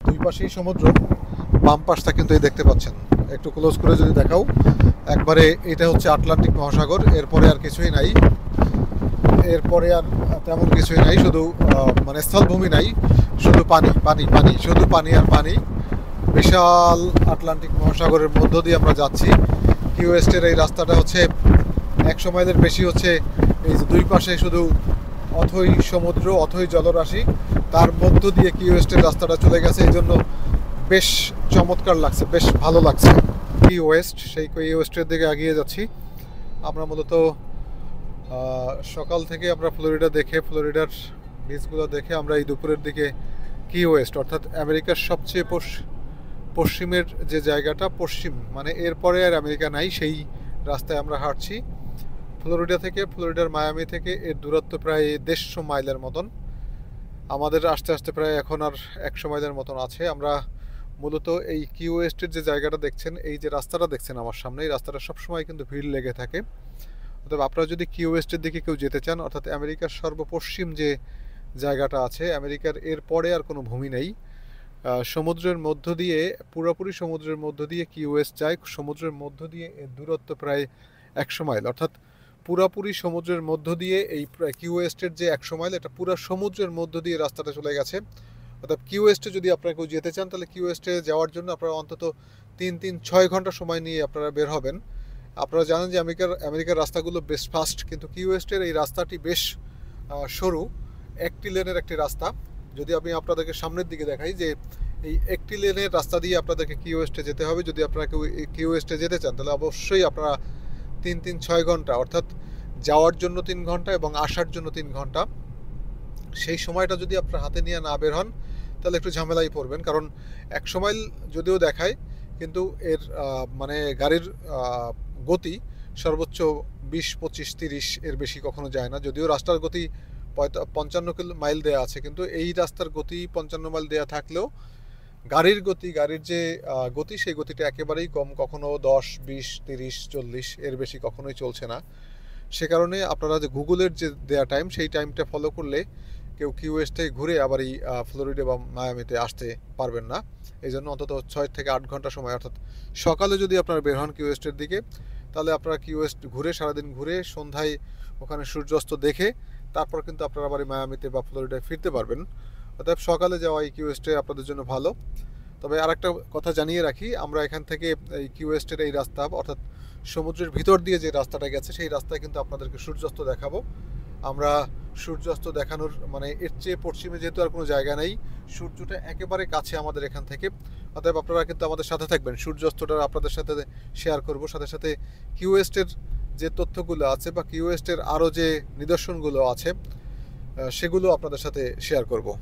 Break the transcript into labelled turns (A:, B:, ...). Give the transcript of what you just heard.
A: দুই পাশেই সমুদ্র, বাম পাশটা কিন্তু এই দেখতে পাচ্ছেন। একটু ক্লোজ করে যদি দেখাও, একবারে এটা হচ্ছে আটলান্টিক মহাসাগর, এরপরে আর কিছুই নাই। এরপরে আর তেমন কিছুই নাই, শুধু মানে স্থলভূমি নাই, শুধু পানি পানি পানি, শুধু পানি আর পানি। বিশাল আটলান্টিক মহাসাগরের মধ্য দিয়ে আমরা যাচ্ছি। কিউ ওয়েস্টের এই রাস্তাটা হচ্ছে 100 মাইলের বেশি হচ্ছে। এই যে দুই পাশে শুধু অথই সমুদ্র, অথই জলরাশি, তার মধ্য দিয়ে কিউ ওয়েস্টের রাস্তাটা চলে গেছে। এই জন্য বেশ চমৎকার লাগছে, বেশ ভালো লাগছে। কি ওয়েস্ট, সেই কিউ ওয়েস্টের দিকে এগিয়ে যাচ্ছি আমরা। মূলত সকাল থেকে আমরা ফ্লোরিডার বিচগুলো দেখে আমরা এই দুপুরের দিকে কি ওয়েস্ট, অর্থাৎ আমেরিকার সবচেয়ে পশ্চিমের যে জায়গাটা, পশ্চিম মানে এরপরে আর আমেরিকা নাই, সেই রাস্তায় আমরা হাঁটছি। ফ্লোরিডার মায়ামি থেকে এর দূরত্ব প্রায় 150 মাইলের মতন। আমাদের আস্তে আস্তে প্রায় এখন আর 100 মাইলের মতন আছে। আমরা মূলত এই কিউ ওয়েস্টের যে জায়গাটা দেখছেন, এই যে রাস্তাটা দেখছেন আমার সামনে, এই রাস্তাটা সবসময় কিন্তু ভিড় লেগে থাকে। অতএব আপনারা যদি কিউ ওয়েস্টের দিকে কেউ যেতে চান, অর্থাৎ আমেরিকার সর্বপশ্চিম যে জায়গাটা আছে, আমেরিকার এর পরে আর কোনো ভূমি নেই, সমুদ্রের মধ্য দিয়ে, পুরোপুরি সমুদ্রের মধ্য দিয়ে কিউ ওয়েস্ট যায়। সমুদ্রের মধ্য দিয়ে এর দূরত্ব প্রায় 100 মাইল, অর্থাৎ পুরাপুরি সমুদ্রের মধ্য দিয়ে এই কিউ ওয়েস্টের যে 100 মাইল, এটা পুরো সমুদ্রের মধ্য দিয়ে রাস্তাটা চলে গেছে। অর্থাৎ কিউ ওয়েস্টে যদি আপনারা কেউ যেতে চান, তাহলে কিউ ওয়েস্টে যাওয়ার জন্য আপনারা অন্তত 3-6 ঘন্টা সময় নিয়ে আপনারা বের হবেন। আপনারা জানেন যে আমেরিকার রাস্তাগুলো বেশ ফাস্ট, কিন্তু কিউ ওয়েস্টের এই রাস্তাটি বেশ সরু, একটি লেনের একটি রাস্তা। যদি আমি আপনাদেরকে সামনের দিকে দেখাই, যে এই একটি লেনের রাস্তা দিয়ে আপনাদেরকে কিউ ওয়েস্টে যেতে হবে। যদি আপনারা কেউ কিউ ওয়েস্টে যেতে চান, তাহলে অবশ্যই আপনারা 3-6 ঘন্টা, অর্থাৎ যাওয়ার জন্য 3 ঘন্টা এবং আসার জন্য 3 ঘন্টা, সেই সময়টা যদি আপনার হাতে নিয়ে না বের হন, তাহলে একটু ঝামেলাই পড়বেন। কারণ 100 মাইল যদিও দেখায়, কিন্তু এর মানে গাড়ির গতি সর্বোচ্চ 20-25-30 এর বেশি কখনো যায় না। যদিও রাস্তার গতি 55 মাইল দেওয়া আছে, কিন্তু এই রাস্তার গতি 55 মাইল দেওয়া থাকলেও গাড়ির যে গতি, সেই গতিটা একেবারেই কম, কখনো 10-20-30-40 এর বেশি কখনোই চলছে না। সে কারণে আপনারা যে গুগলের যে দেয়া টাইম, সেই টাইমটা ফলো করলে কেউ কিউ ওয়েস্ট থেকে ঘুরে আবার এই ফ্লোরিডা বা মায়ামিতে আসতে পারবেন না। এই জন্য অন্তত 6-8 ঘন্টা সময়, অর্থাৎ সকালে যদি আপনারা বের হন কিউ ওয়েস্টের দিকে, তাহলে আপনারা কিউ ওয়েস্ট ঘুরে, সারাদিন ঘুরে, সন্ধ্যায় ওখানে সূর্যাস্ত দেখে তারপর কিন্তু আপনারা আবার মায়ামিতে বা ফ্লোরিডায় ফিরতে পারবেন। অতএব সকালে যাওয়া এই কিউ ওয়েস্টে আপনাদের জন্য ভালো। তবে আরেকটা কথা জানিয়ে রাখি, আমরা এখান থেকে এই কিউ ওয়েস্টের এই রাস্তা, অর্থাৎ সমুদ্রের ভিতর দিয়ে যে রাস্তাটা গেছে, সেই রাস্তায় কিন্তু আপনাদেরকে সূর্যাস্ত দেখাবো। আমরা সূর্যাস্ত দেখানোর মানে এর চেয়ে পশ্চিমে যেহেতু আর কোনো জায়গা নেই, সূর্যটা একেবারে কাছে আমাদের এখান থেকে। অতএব আপনারা কিন্তু আমাদের সাথে থাকবেন, সূর্যাস্তটা আপনাদের সাথে শেয়ার করব। সাথে সাথে কিউ ওয়েস্টের যে তথ্যগুলো আছে বা কিউ ওয়েস্টের আরও যে নিদর্শনগুলো আছে, সেগুলো আপনাদের সাথে শেয়ার করব।